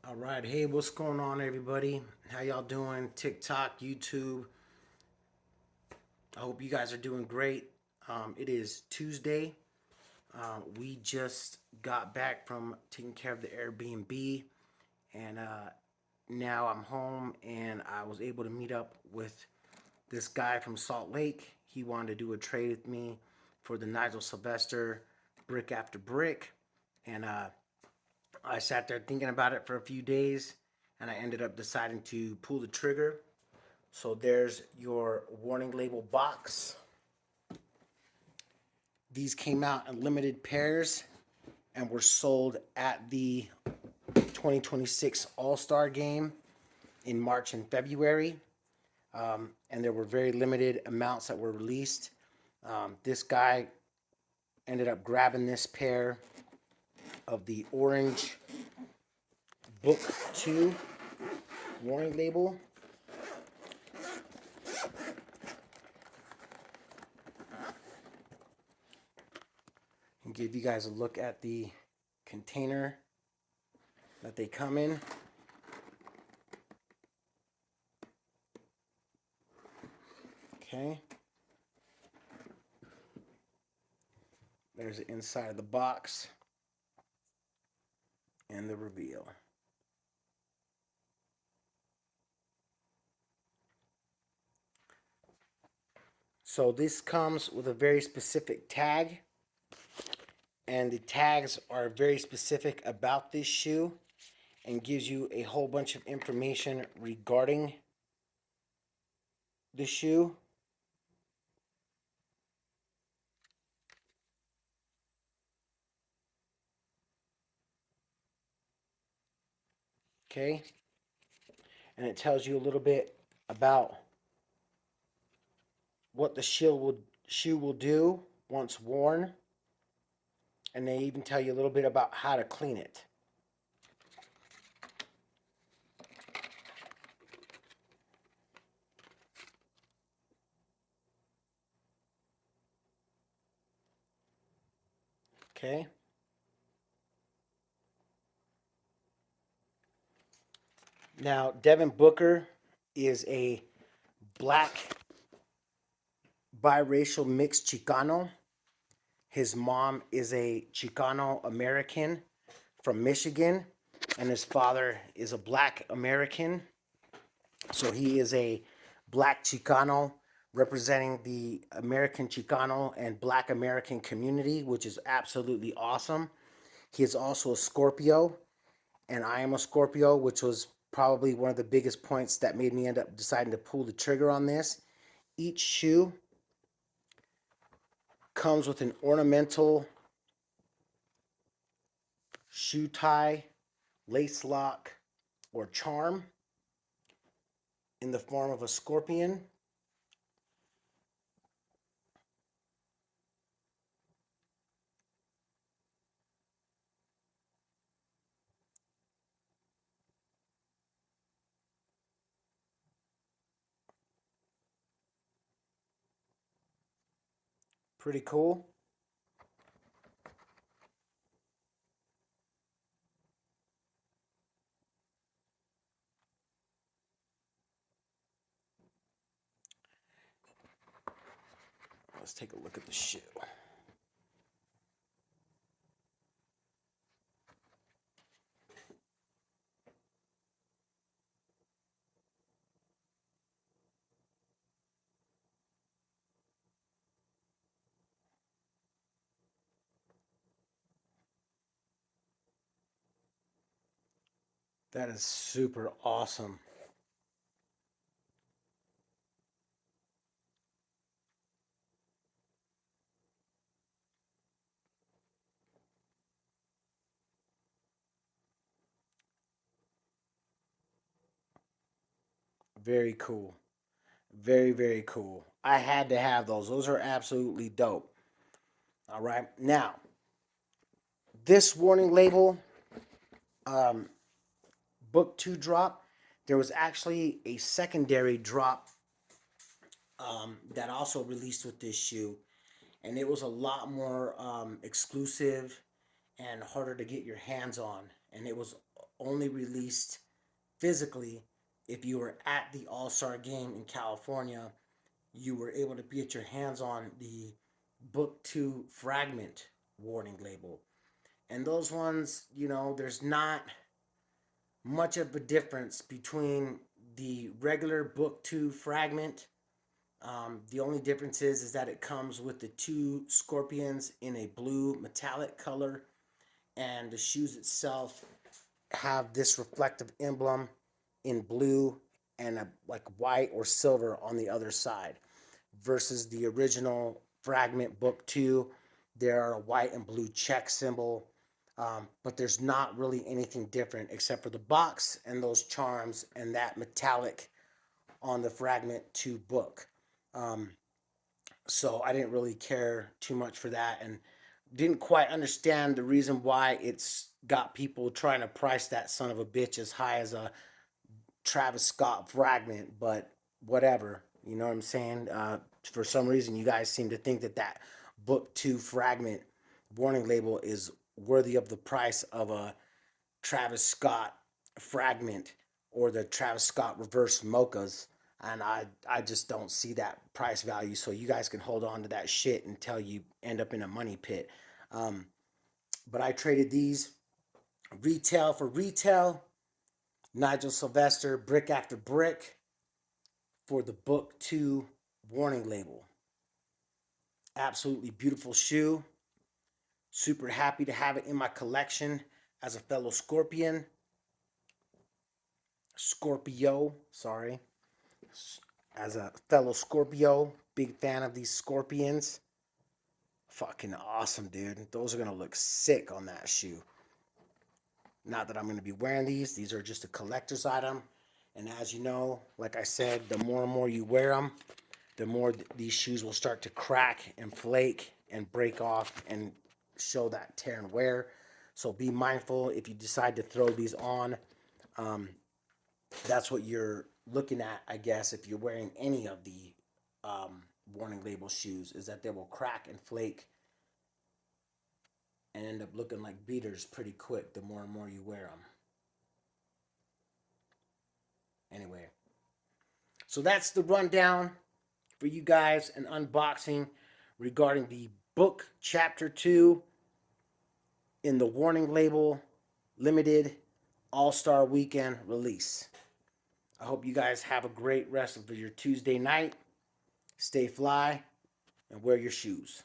All right, hey, what's going on, everybody? How y'all doing? TikTok, YouTube. I hope you guys are doing great. It is Tuesday. We just got back from taking care of the Airbnb, and now I'm home, and I was able to meet up with this guy from Salt Lake. He wanted to do a trade with me for the Nigel Sylvester brick after brick, and I sat there thinking about it for a few days, and I ended up deciding to pull the trigger. So there's your warning label box. These came out in limited pairs and were sold at the 2026 All-Star Game in March and February. And there were very limited amounts that were released. This guy ended up grabbing this pair of the orange Book 2 warning label. And give you guys a look at the container that they come in. Okay. There's the inside of the box and the reveal. So this comes with a very specific tag, and the tags are very specific about this shoe and gives you a whole bunch of information regarding the shoe. Okay, and it tells you a little bit about what the shoe will do once worn, and they even tell you a little bit about how to clean it. Okay. Now, Devin Booker is a black biracial mixed Chicano. His mom is a Chicano American from Michigan, and his father is a black American. So he is a black Chicano representing the American Chicano and black American community, which is absolutely awesome. He is also a Scorpio, and I am a Scorpio, which was probably one of the biggest points that made me end up deciding to pull the trigger on this. Each shoe comes with an ornamental shoe tie, lace lock, or charm in the form of a scorpion. Pretty cool. Let's take a look at the shoe. That is super awesome. Very cool. Very, very cool. I had to have those. Those are absolutely dope. All right. Now, this warning label, um, book two drop, there was actually a secondary drop that also released with this shoe, and it was a lot more exclusive and harder to get your hands on, and it was only released physically if you were at the All-Star game in California. You were able to get your hands on the Book 2 fragment warning label. And those ones, there's not much of a difference between the regular Book 2 fragment. The only difference is that it comes with the two scorpions in a blue metallic color, and the shoes itself have this reflective emblem in blue and a like white or silver on the other side. Versus the original fragment Book 2, there are a white and blue check symbol, but there's not really anything different except for the box and those charms and that metallic on the fragment 2 book. Um, so I didn't really care too much for that, and didn't quite understand the reason why it's got people trying to price that son of a bitch as high as a Travis Scott fragment, but whatever. You know what I'm saying? For some reason, you guys seem to think that that Book 2 fragment warning label is worthy of the price of a Travis Scott fragment or the Travis Scott reverse mochas. And I just don't see that price value. So you guys can hold on to that shit until you end up in a money pit. Um, but I traded these retail for retail. Nigel Sylvester, brick after brick, for the Book 2 warning label. Absolutely beautiful shoe. Super happy to have it in my collection as a fellow Scorpio, sorry. As a fellow Scorpio, big fan of these scorpions. Fucking awesome, dude. Those are going to look sick on that shoe. Not that I'm going to be wearing these. These are just a collector's item. And as you know, like I said, the more and more you wear them, the more these shoes will start to crack and flake and break off and show that tear and wear. So be mindful if you decide to throw these on. Um, that's what you're looking at, I guess, if you're wearing any of the warning label shoes, is that they will crack and flake and end up looking like beaters pretty quick the more and more you wear them. Anyway, so that's the rundown for you guys, an unboxing regarding the book chapter 2 in the warning label limited all-star weekend release. I hope you guys have a great rest of your Tuesday night. Stay fly and wear your shoes.